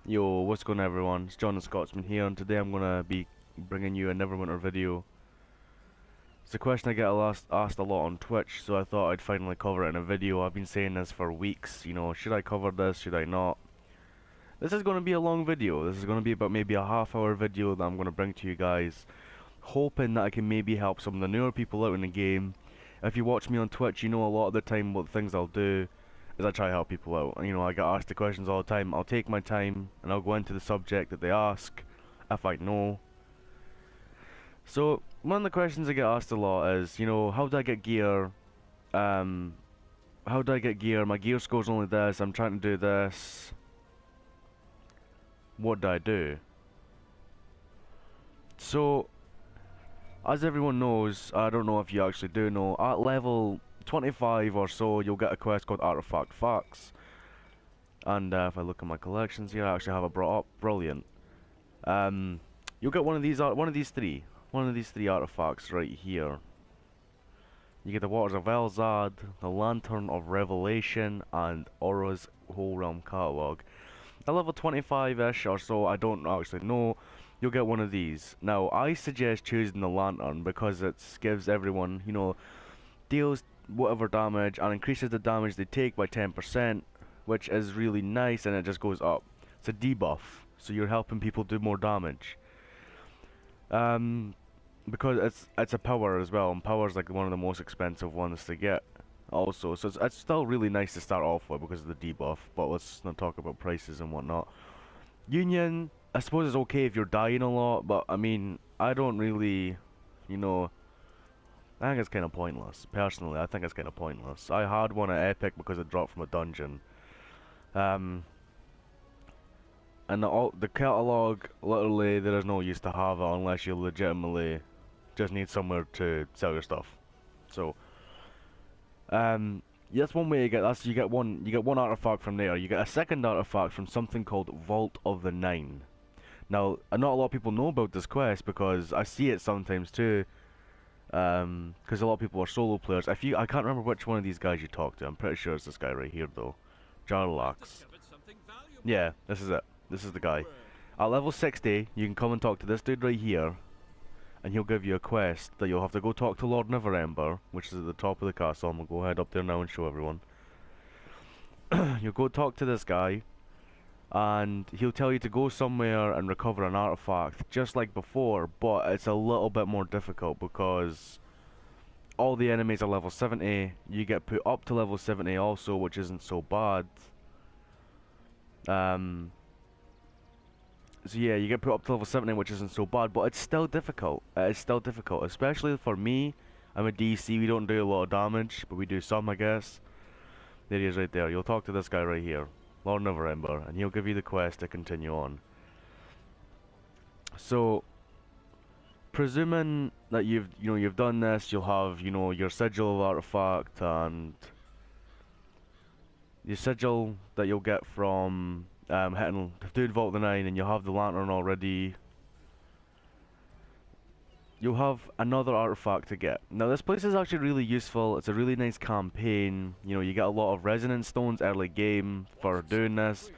Yo, what's going on everyone? It's John the Scotsman here, and today I'm gonna be bringing you a NeverWinter video. It's a question I get asked a lot on Twitch, so I thought I'd finally cover it in a video. I've been saying this for weeks, should I cover this, should I not? This is gonna be a long video. This is gonna be about maybe a half-hour video that I'm gonna bring to you guys, hoping that I can maybe help some of the newer people out in the game. If you watch me on Twitch, you know a lot of the time what things I'll do is I try to help people out. I get asked the questions all the time. I'll take my time and I'll go into the subject that they ask, if I know. So, one of the questions I get asked a lot is, how do I get gear? How do I get gear? My gear score's only this, I'm trying to do this. What do I do? So, as everyone knows, I don't know if you actually do know, at level 25 or so, you'll get a quest called Artifact Facts. And if I look at my collections here, I actually have it brought up. Brilliant. You'll get one of these three artifacts right here. You get the Waters of Elzad, the Lantern of Revelation, and Aura's Whole Realm Catalog. At level 25-ish or so, I don't actually know, you'll get one of these. Now, I suggest choosing the Lantern because it gives everyone, deals whatever damage and increases the damage they take by 10%, which is really nice, and it just goes up. It's a debuff, so you're helping people do more damage. Because it's a power as well, and power is like one of the most expensive ones to get also, so it's still really nice to start off with because of the debuff, but let's not talk about prices and whatnot. Union, I suppose it's okay if you're dying a lot, but I mean, I don't really, I think it's kind of pointless. Personally, I think it's kind of pointless. I had one at Epic because it dropped from a dungeon. And the catalog, literally, there is no use to have it unless you legitimately just need somewhere to sell your stuff. So, that's one way you get. You get one artifact from there. You get a second artifact from something called Vault of the Nine. Now, not a lot of people know about this quest because I see it sometimes too. Because a lot of people are solo players. I can't remember which one of these guys you talked to. I'm pretty sure it's this guy right here though, Jarlax. Yeah, this is it. This is the guy. At level 60, you can come and talk to this dude right here, and he'll give you a quest that you'll have to go talk to Lord NeverEmber, which is at the top of the castle. I'm gonna go head up there now and show everyone. You'll go talk to this guy, and he'll tell you to go somewhere and recover an artifact, just like before, but it's a little bit more difficult because all the enemies are level 70. You get put up to level 70 also, which isn't so bad. So yeah, you get put up to level 70, which isn't so bad, but it's still difficult. It's still difficult, especially for me. I'm a DC, we don't do a lot of damage, but we do some, I guess. There he is right there. You'll talk to this guy right here, Lord NeverEmber, and he'll give you the quest to continue on. So, presuming that you've done this, you'll have, your sigil of artifact and your sigil that you'll get from doing Vault of the Nine, and you'll have the lantern already. You'll have another artifact to get. Now this place is actually really useful. It's a really nice campaign. You get a lot of resonance stones early game for doing this.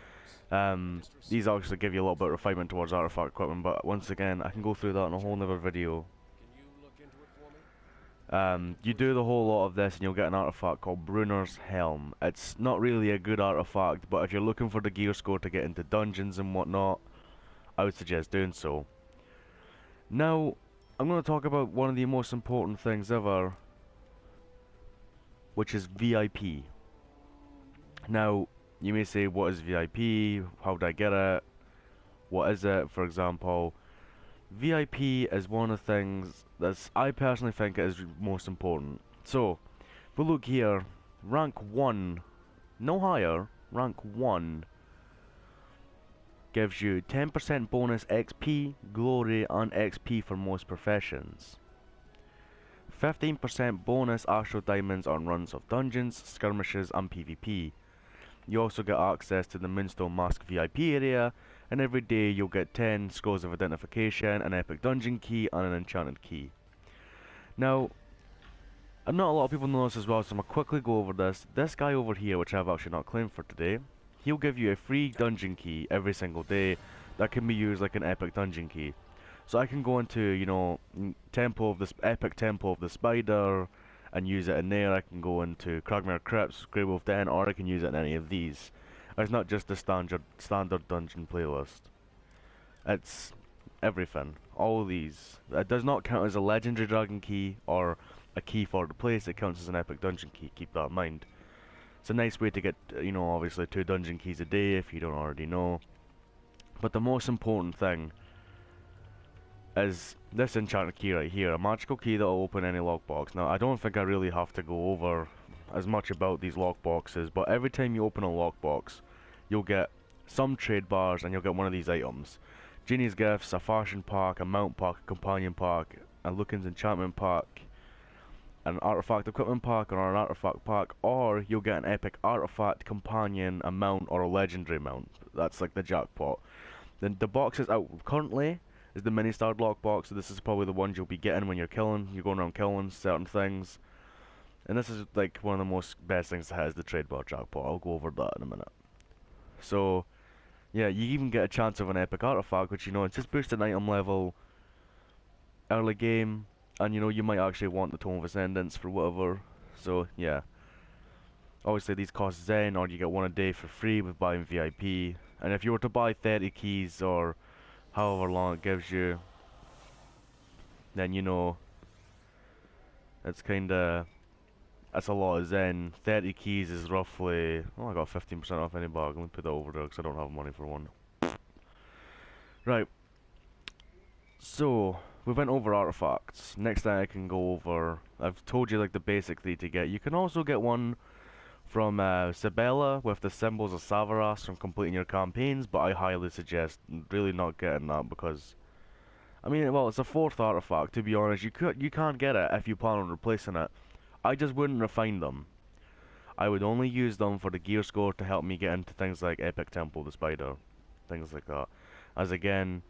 These actually give you a little bit of refinement towards artifact equipment, but once again, I can go through that in a whole other video. You do the whole lot of this and you'll get an artifact called Bruner's Helm. It's not really a good artifact, but if you're looking for the gear score to get into dungeons and whatnot, I would suggest doing so. Now, I'm going to talk about one of the most important things ever, which is VIP. Now, you may say, what is VIP? How do I get it? What is it, for example? VIP is one of the things I personally think is most important. So, if we look here, rank 1, no higher, rank 1 gives you 10% bonus XP, glory, and XP for most professions. 15% bonus astral diamonds on runs of dungeons, skirmishes, and PvP. You also get access to the Moonstone Mask VIP area, and every day you'll get 10 scrolls of identification, an epic dungeon key, and an enchanted key. Now, not a lot of people know this as well, so I'm going to quickly go over this. This guy over here, which I've actually not claimed for today, he'll give you a free dungeon key every single day that can be used like an epic dungeon key. So I can go into, you know, temple of this epic temple of the spider and use it in there. I can go into Kragmere Crypts, Grey Wolf Den, or I can use it in any of these. It's not just the standard dungeon playlist. It's everything. All of these. It does not count as a legendary dragon key or a key for the place. It counts as an epic dungeon key. Keep that in mind. It's a nice way to get, you know, obviously 2 dungeon keys a day if you don't already know. But the most important thing is this enchanted key right here, a magical key that will open any lockbox. Now, I don't think I really have to go over as much about these lockboxes, but every time you open a lockbox, you'll get some trade bars and you'll get one of these items. Genie's Gifts, a fashion pack, a mount pack, a companion pack, a Lucan's enchantment pack, an artifact equipment pack, or an artifact pack, or you'll get an epic artifact, companion, a mount, or a legendary mount. That's like the jackpot. Then the boxes out currently is the mini starred lock box. So this is probably the ones you'll be getting when you're going around killing certain things. And this is like one of the most best things to have is the trade bar jackpot. I'll go over that in a minute. So yeah, you even get a chance of an epic artifact, which, you know, it's just boosted item level early game, and, you know, you might actually want the Tome of Ascendance for whatever. So yeah, obviously these cost Zen, or you get one a day for free with buying VIP. And if you were to buy 30 keys or however long it gives you, then, you know, it's kinda, that's a lot of Zen. 30 keys is roughly, oh, I got 15% off any bag. Let me put that over there because I don't have money for one. Right, so we went over artifacts. Next thing I can go over, I've told you like the basic 3 to get. You can also get one from Sibella with the symbols of Savaras from completing your campaigns, but I highly suggest really not getting that because, I mean, well, it's a 4th artifact. To be honest, you can't get it if you plan on replacing it. I just wouldn't refine them. I would only use them for the gear score to help me get into things like Epic Temple, the Spider, things like that. As again,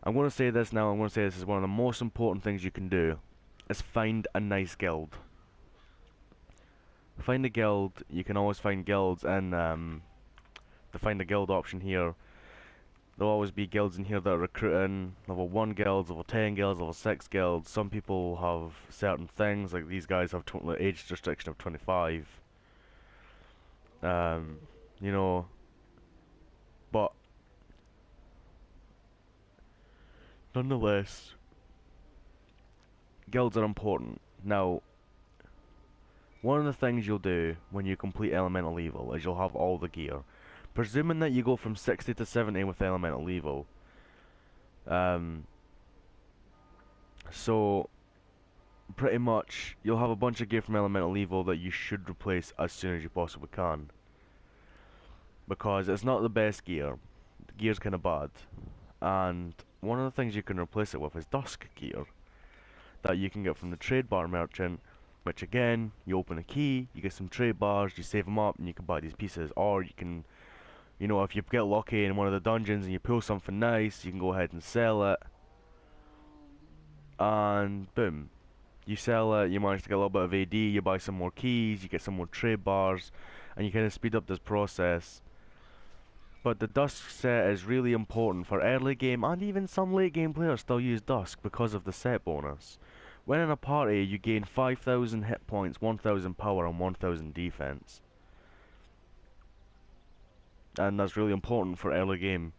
I'm going to say this now. I'm going to say this is one of the most important things you can do, is find a nice guild. Find a guild. You can always find guilds in the find a guild option here. There'll always be guilds in here that are recruiting level 1 guilds, level 10 guilds, level 6 guilds. Some people have certain things, like these guys have age restriction of 25. You know, but nonetheless, guilds are important. Now, one of the things you'll do when you complete Elemental Evil is you'll have all the gear. Presuming that you go from 60 to 70 with Elemental Evil. So, pretty much, you'll have a bunch of gear from Elemental Evil that you should replace as soon as you possibly can. Because it's not the best gear. The gear's kinda bad. And one of the things you can replace it with is Dusk gear. That you can get from the trade bar merchant. Which again, you open a key, you get some trade bars, you save them up, and you can buy these pieces. Or you can, you know, if you get lucky in one of the dungeons and you pull something nice, you can go ahead and sell it. And boom. You sell it, you manage to get a little bit of AD, you buy some more keys, you get some more trade bars, and you kind of speed up this process. But the Dusk set is really important for early game, and even some late game players still use Dusk because of the set bonus. When in a party, you gain 5,000 hit points, 1,000 power, and 1,000 defense. And that's really important for early game,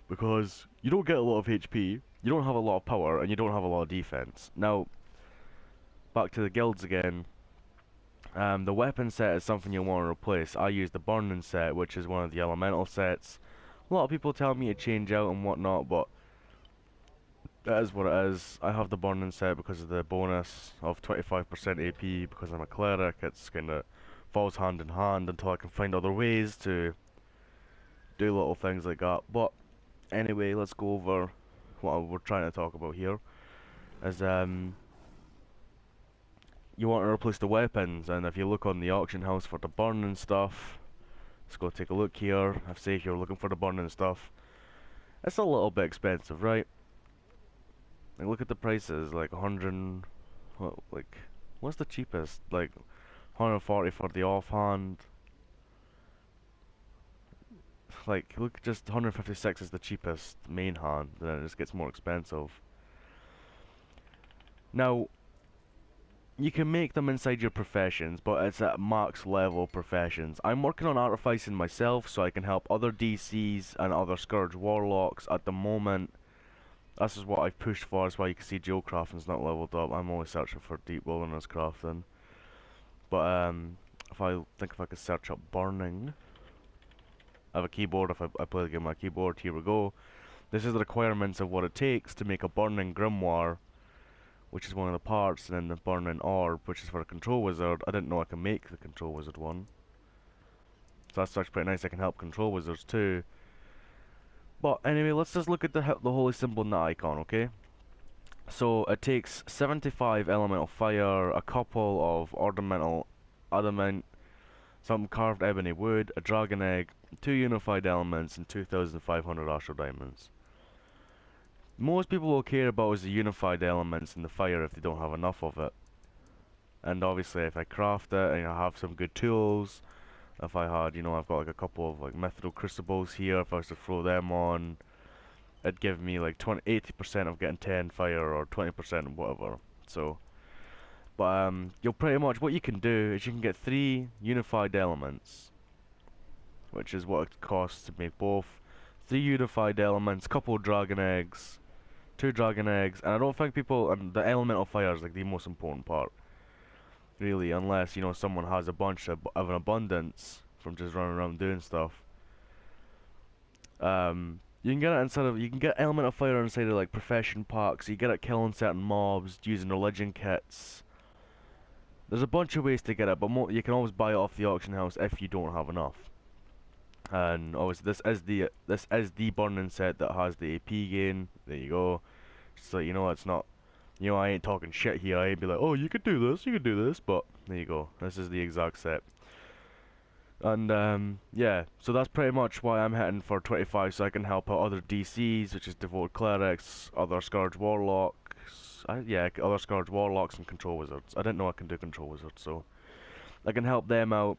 because you don't get a lot of HP, you don't have a lot of power, and you don't have a lot of defense. Now, back to the guilds again. The weapon set is something you'll want to replace. I use the burning set, which is one of the elemental sets. A lot of people tell me to change out and whatnot, but that is what it is. I have the burning set because of the bonus of 25% AP because I'm a cleric. It's kinda falls hand in hand until I can find other ways to do little things like that. But anyway, let's go over what we're trying to talk about here. Is you want to replace the weapons, and if you look on the auction house for the burning stuff, let's go take a look here. I've say if you're looking for the burning stuff, it's a little bit expensive, right? Like, look at the prices, like 100, what, like, what's the cheapest? Like 140 for the offhand. like, look, just 156 is the cheapest main hand, then it just gets more expensive. Now, you can make them inside your professions, but it's at max level professions. I'm working on artificing myself so I can help other DCs and other Scourge Warlocks at the moment. This is what I've pushed for, that's why you can see Joe Crafting's not leveled up. I'm always searching for Deep Wilderness Crafting. But if I could search up Burning. I have a keyboard, if I play the game on my keyboard, here we go. This is the requirements of what it takes to make a Burning Grimoire, which is one of the parts, and then the Burning Orb, which is for a Control Wizard. I didn't know I can make the Control Wizard one. So that's actually pretty nice, I can help Control Wizards too. But anyway, let's just look at the holy symbol in the icon, okay? So it takes 75 elemental fire, a couple of ornamental adamant, some carved ebony wood, a dragon egg, 2 unified elements, and 2,500 astral diamonds. Most people will care about is the unified elements and the fire if they don't have enough of it. And obviously if I craft it and I have some good tools, if I had, I've got like a couple of like mithril crucibles here, if I was to throw them on, it'd give me like 80% of getting 10 fire or 20% whatever. So, but you'll pretty much, what you can do is you can get 3 unified elements, which is what it costs to make both. 3 unified elements, couple of dragon eggs, 2 dragon eggs, and I don't think people, and the elemental fire is like the most important part, really, unless, someone has a bunch of an abundance from just running around doing stuff. You can get it you can get elemental fire inside of like profession packs, you get it killing certain mobs, using religion kits. There's a bunch of ways to get it, but you can always buy it off the auction house if you don't have enough. And obviously this is the burning set that has the AP gain. There you go. So it's not, I ain't talking shit here. I ain't be like, oh, you could do this, but there you go. This is the exact set. And yeah, so that's pretty much why I'm hitting for 25, so I can help out other DCs, which is Devoted Clerics, other Scourge Warlocks, other Scourge Warlocks and Control Wizards. I didn't know I can do Control Wizards, so I can help them out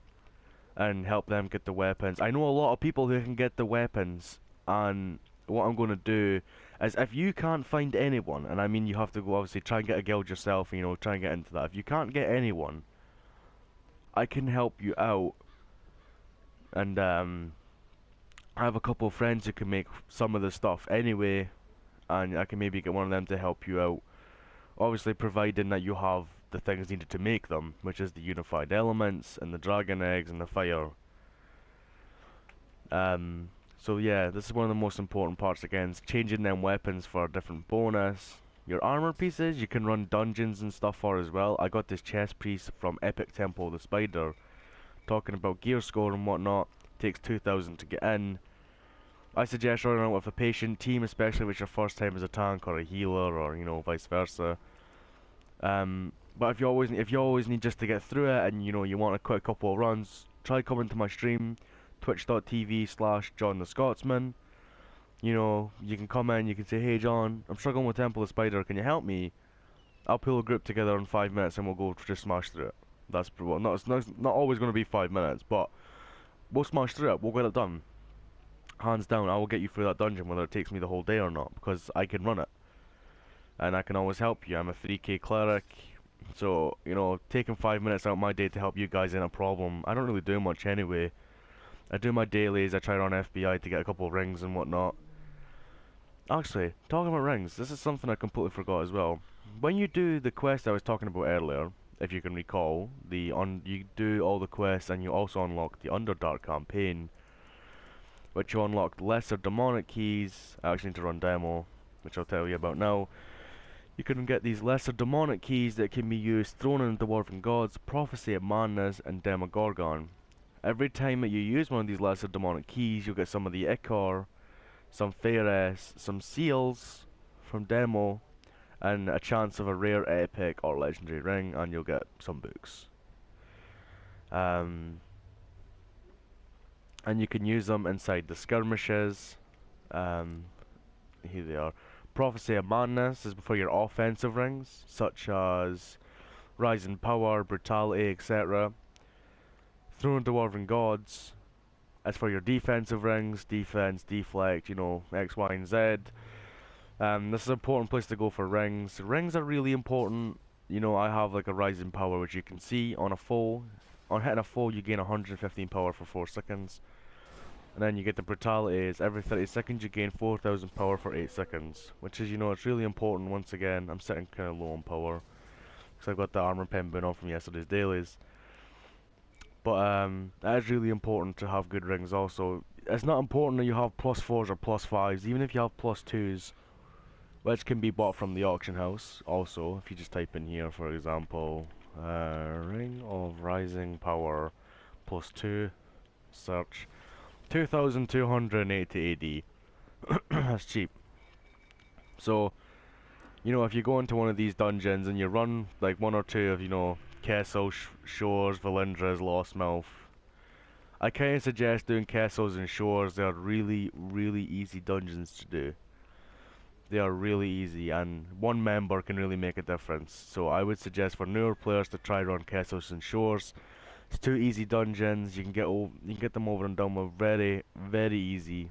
and help them get the weapons. I know a lot of people who can get the weapons, and what I'm going to do is, if you can't find anyone, and I mean you have to go obviously try and get a guild yourself, try and get into that. If you can't get anyone, I can help you out. And I have a couple of friends who can make some of the stuff anyway, and I can maybe get one of them to help you out. Obviously providing that you have the things needed to make them, which is the unified elements, and the dragon eggs, and the fire. So yeah, this is one of the most important parts again, is changing them weapons for a different bonus. Your armor pieces, you can run dungeons and stuff for as well. I got this chest piece from Epic Temple of the Spider. Talking about gear score and whatnot, takes 2,000 to get in. I suggest running out with a patient team, especially if it's your first time as a tank or a healer, or vice versa. But if you always need just to get through it, and you want a quick couple of runs, try coming to my stream, twitch.tv/John the Scotsman. You can come in, you can say, hey John, I'm struggling with Temple of Spider, can you help me? I'll pull a group together in 5 minutes and we'll go just smash through it. That's well, it's not always going to be 5 minutes, but we'll smash through it. We'll get it done. Hands down, I will get you through that dungeon whether it takes me the whole day or not, because I can run it. And I can always help you. I'm a 3k cleric, so, taking 5 minutes out of my day to help you guys ain't a problem. I don't really do much anyway. I do my dailies, I try to run FBI to get a couple of rings and whatnot. Actually, talking about rings, this is something I completely forgot as well. When you do the quest I was talking about earlier, if you can recall, you do all the quests and you also unlock the Underdark campaign, which you unlock lesser demonic keys. I actually need to run demo, which I'll tell you about now. You can get these lesser demonic keys that can be used, thrown in the Dwarven Gods, Prophecy of Madness, and Demogorgon. Every time that you use one of these lesser demonic keys, you'll get some of the Ichor, some Fairess, some seals from demo, and a chance of a rare epic or legendary ring, and you'll get some books. And you can use them inside the skirmishes. Here they are. Prophecy of Madness is for your offensive rings, such as Rise in Power, Brutality, etc. Throne of Dwarven Gods As for your defensive rings, defense, deflect, you know, X, Y, and Z. This is an important place to go for rings. Rings are really important. You know, I have like a rising power, which you can see on a full. On hitting a full, you gain 115 power for 4 seconds. And then you get the brutality, is every 30 seconds you gain 4,000 power for 8 seconds. Which is, you know, it's really important. Once again, I'm sitting kind of low on power. Because I've got the armor pen burn on from yesterday's dailies. But that is really important to have good rings also. It's not important that you have +4s or +5s, even if you have +2s, which can be bought from the auction house also. If you just type in here, for example, ring of rising power +2, search, 2,280 AD. That's cheap. So, you know, if you go into one of these dungeons and you run like one or two of, you know, Kessel, Shores, Valindra's, Lostmouth, I kind of suggest doing Kessels and Shores. They are really, really easy dungeons to do. They are really easy, and one member can really make a difference. So I would suggest for newer players to try run Kessels and Shores. It's 2 easy dungeons. You can get them over and done with very, very easy.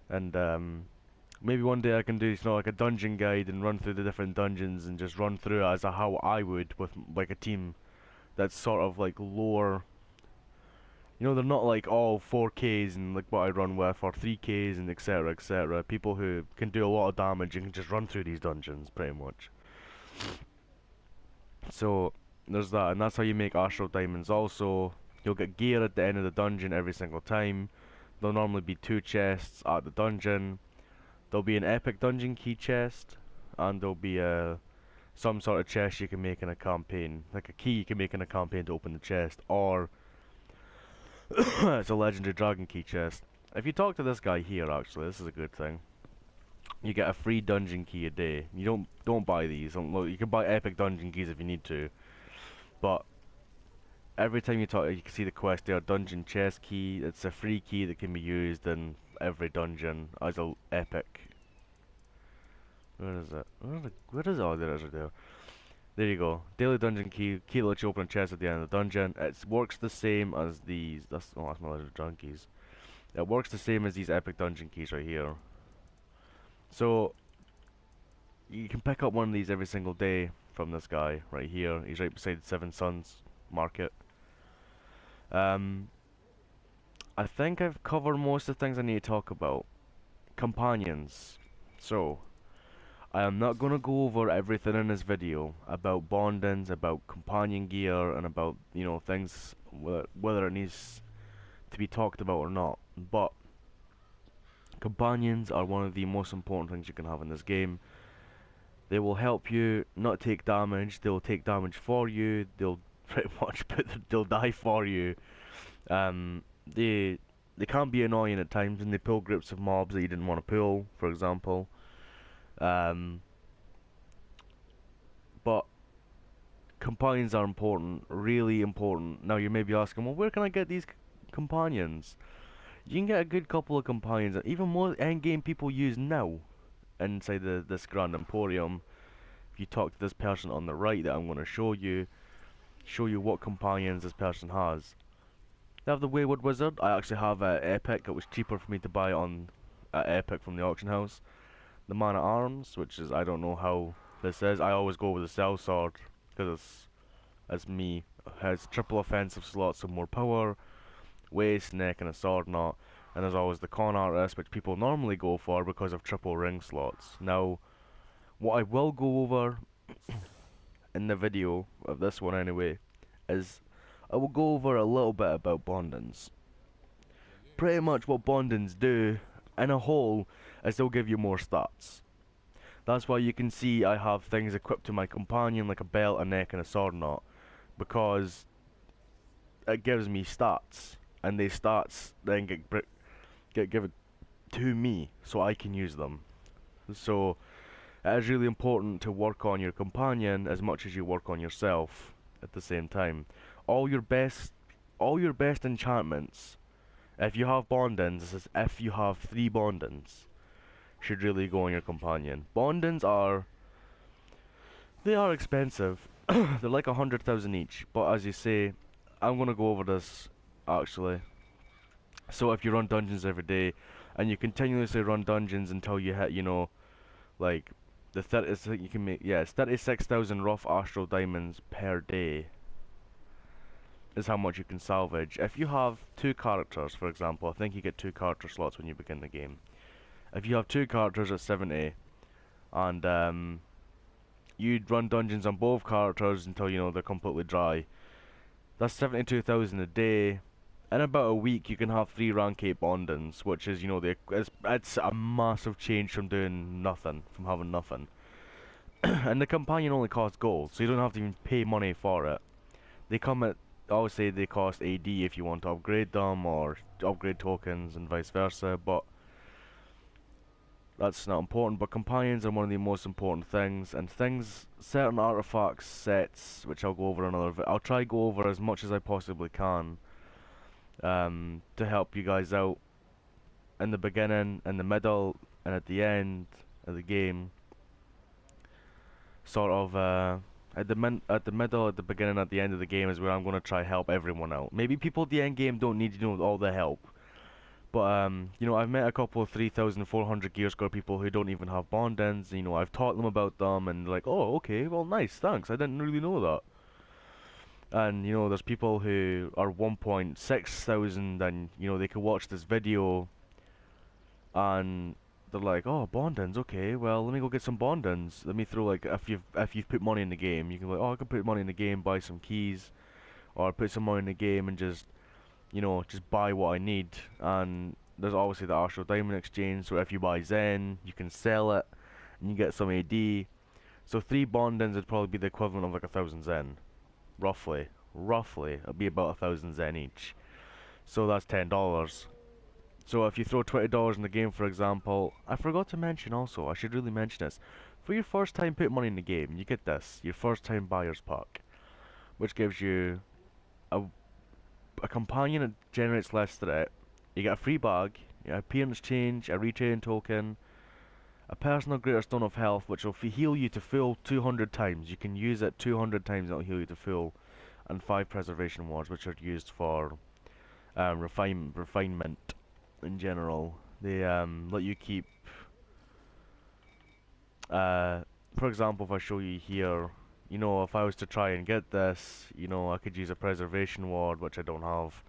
And maybe one day I can do, you know, like a dungeon guide and run through the different dungeons and just run through it as a how I would with like a team that's sort of like lower. You know, they're not like all 4Ks and like what I run with, or 3Ks and etc, etc. People who can do a lot of damage and can just run through these dungeons pretty much. So there's that, and that's how you make Astral Diamonds. Also, you'll get gear at the end of the dungeon every single time. There'll normally be 2 chests at the dungeon. There'll be an epic dungeon key chest, and there'll be some sort of chest you can make in a campaign, like a key you can make in a campaign to open the chest, or it's a legendary dragon key chest. If you talk to this guy here, actually, this is a good thing. You get a free dungeon key a day. You don't buy these. Look, you can buy epic dungeon keys if you need to, but every time you talk, you can see the quest there. Dungeon chest key. It's a free key that can be used in every dungeon as a epic. Where is it? Where is it? Oh, there it is right there. There you go. Daily dungeon key. Key lets you open a chest at the end of the dungeon. It works the same as these. That's my legendary dragon keys. It works the same as these epic dungeon keys right here. So you can pick up one of these every single day from this guy right here. He's right beside Seven Suns Market. I think I've covered most of the things I need to talk about. Companions. So, I am not going to go over everything in this video about bondings, about companion gear, and about, you know, things, whether it needs to be talked about or not. But, companions are one of the most important things you can have in this game. They will help you not take damage, they'll take damage for you, they'll pretty much they'll die for you. They can be annoying at times, and they pull groups of mobs that you didn't want to pull, for example. But companions are important, really important. Now you may be asking, well, where can I get these companions? You can get a good couple of companions, even more endgame people use now, inside this Grand Emporium. If you talk to this person on the right that I'm going to show you what companions this person has. They have the Wayward Wizard. I actually have Epic. It was cheaper for me to buy on Epic from the auction house. The Man at Arms, which is, I don't know how this is. I always go with the Cell Sword because it's me. It has triple offensive slots, so more power, waist, neck, and a sword knot. And there's always the Con Artist, which people normally go for because of triple ring slots. Now, what I will go over in the video of this one anyway is I will go over a little bit about bondings. Pretty much what bondings do in a whole is they'll give you more stats. That's why you can see I have things equipped to my companion like a belt, a neck, and a sword knot, because it gives me stats, and these stats then get given to me so I can use them. So it is really important to work on your companion as much as you work on yourself at the same time. All your best enchantments, if you have bondings, this is if you have 3 bondings, should really go on your companion. Bondings they are expensive. They're like 100,000 each, but as you say, I'm gonna go over this actually. So if you run dungeons every day, and you continuously run dungeons until you hit, like the 30, so you can make, yeah, it's 36,000 rough astral diamonds per day is how much you can salvage. If you have two characters, for example, I think you get two character slots when you begin the game. If you have two characters at 70, and you'd run dungeons on both characters until they're completely dry. That's 72,000 a day. In about a week, you can have 3 rank 8 bondings, which is it's a massive change from doing nothing, from having nothing. And the companion only costs gold, so you don't have to even pay money for it. They come at, obviously they cost AD if you want to upgrade them or upgrade tokens and vice versa, but that's not important. But companions are one of the most important things, and certain artifacts, sets, which I'll go over another. I'll try go over as much as I possibly can, to help you guys out in the beginning, in the middle, and at the end of the game. Sort of at the middle, at the beginning, at the end of the game is where I'm gonna try help everyone out. Maybe people at the end game don't need all the help. But I've met a couple of 3,400 gear score people who don't even have bond-ins. I've taught them about them, and like, oh, okay, well, nice, thanks. I didn't really know that. And there's people who are 1.6 thousand, and they could watch this video, and they're like, oh, bond-ins, okay. Well, let me go get some bond-ins. Let me throw like if you've put money in the game, you can be like, oh, I can put money in the game, buy some keys, or put some money in the game and just just buy what I need. And there's obviously the Astral Diamond Exchange, so if you buy Zen, you can sell it, and you get some AD. So 3 bond-ins would probably be the equivalent of like 1,000 Zen. Roughly. Roughly. It'll be about 1,000 Zen each. So that's $10. So if you throw $20 in the game, for example, I forgot to mention also, I should really mention this. For your first time put money in the game, you get this, your first time buyer's pack, which gives you a companion that generates less threat. You get a free bag, you get appearance change, a retrain token, a personal greater stone of health, which will heal you to full 200 times. You can use it 200 times, it'll heal you to full, and 5 preservation wards, which are used for refinement in general. They let you keep. For example, if I show you here, if I was to try and get this, I could use a preservation ward, which I don't have.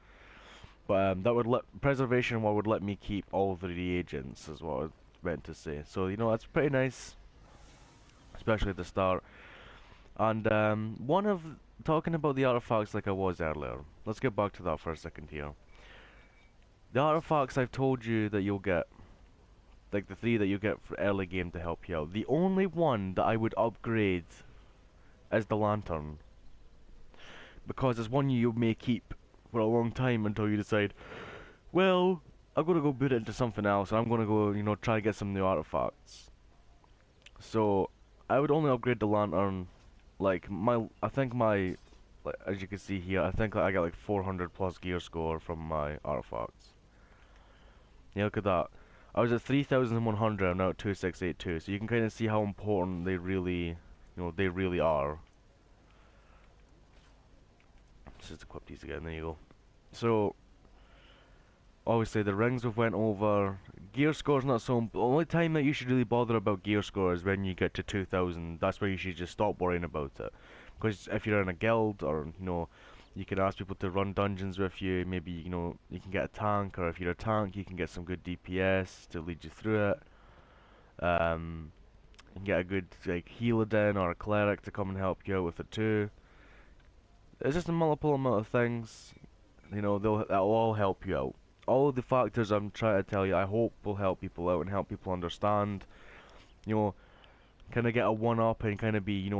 But that would preservation ward would let me keep all the reagents, is what I meant to say. So that's pretty nice, especially at the start. And talking about the artifacts like I was earlier. Let's get back to that for a second here. The artifacts I've told you that you'll get, like the 3 that you get for early game to help you out. The only one that I would upgrade is the lantern, because it's one you may keep for a long time until you decide, well, I'm gonna go put it into something else, and I'm gonna go, try to get some new artifacts. So I would only upgrade the lantern, like I think my, like, as you can see here, I think I got like 400 plus gear score from my artifacts. Yeah, look at that. I was at 3,100, I'm now at 2,682, so you can kind of see how important they really, they really are. Let's just equip these again, there you go. So, obviously the rings we've went over. Gear score's not so... The only time that you should really bother about gear score is when you get to 2,000. That's where you should just stop worrying about it. Because if you're in a guild, or, you can ask people to run dungeons with you. Maybe, you can get a tank, or if you're a tank, you can get some good DPS to lead you through it. You can get a good, like, healer or a cleric to come and help you out with it too. It's just a multiple amount of things. That'll all help you out. All of the factors I'm trying to tell you, I hope will help people out and help people understand. Kind of get a one-up and kind of be,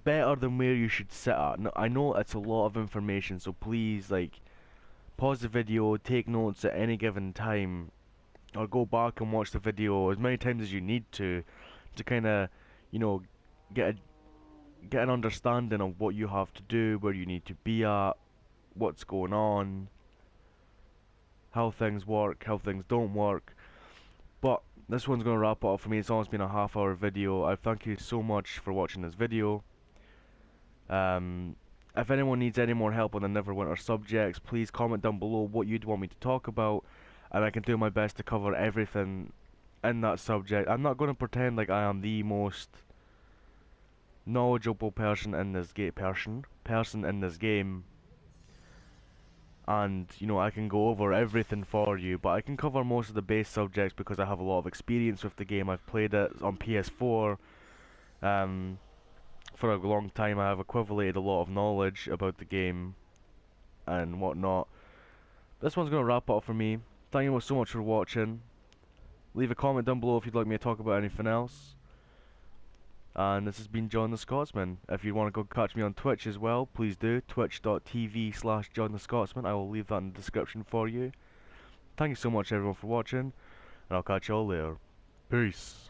better than where you should sit at. Now, I know it's a lot of information, so please, like, pause the video, take notes at any given time, or go back and watch the video as many times as you need to kind of, get an understanding of what you have to do, where you need to be at, what's going on, how things work, how things don't work. But this one's going to wrap it up for me. It's almost been a half-hour video. I thank you so much for watching this video. if anyone needs any more help on the NeverWinter subjects, please comment down below what you'd want me to talk about, and I can do my best to cover everything in that subject. I'm not going to pretend like I am the most knowledgeable person in this person in this game, and you know, I can go over everything for you, but I can cover most of the base subjects because I have a lot of experience with the game. I've played it on PS4 for a long time. I have accumulated a lot of knowledge about the game and whatnot. This one's going to wrap up for me. Thank you all so much for watching. Leave a comment down below if you'd like me to talk about anything else. And this has been John the Scotsman. If you want to go catch me on Twitch as well, please do. Twitch.tv/John the Scotsman. I will leave that in the description for you. Thank you so much everyone for watching, and I'll catch you all later. Peace.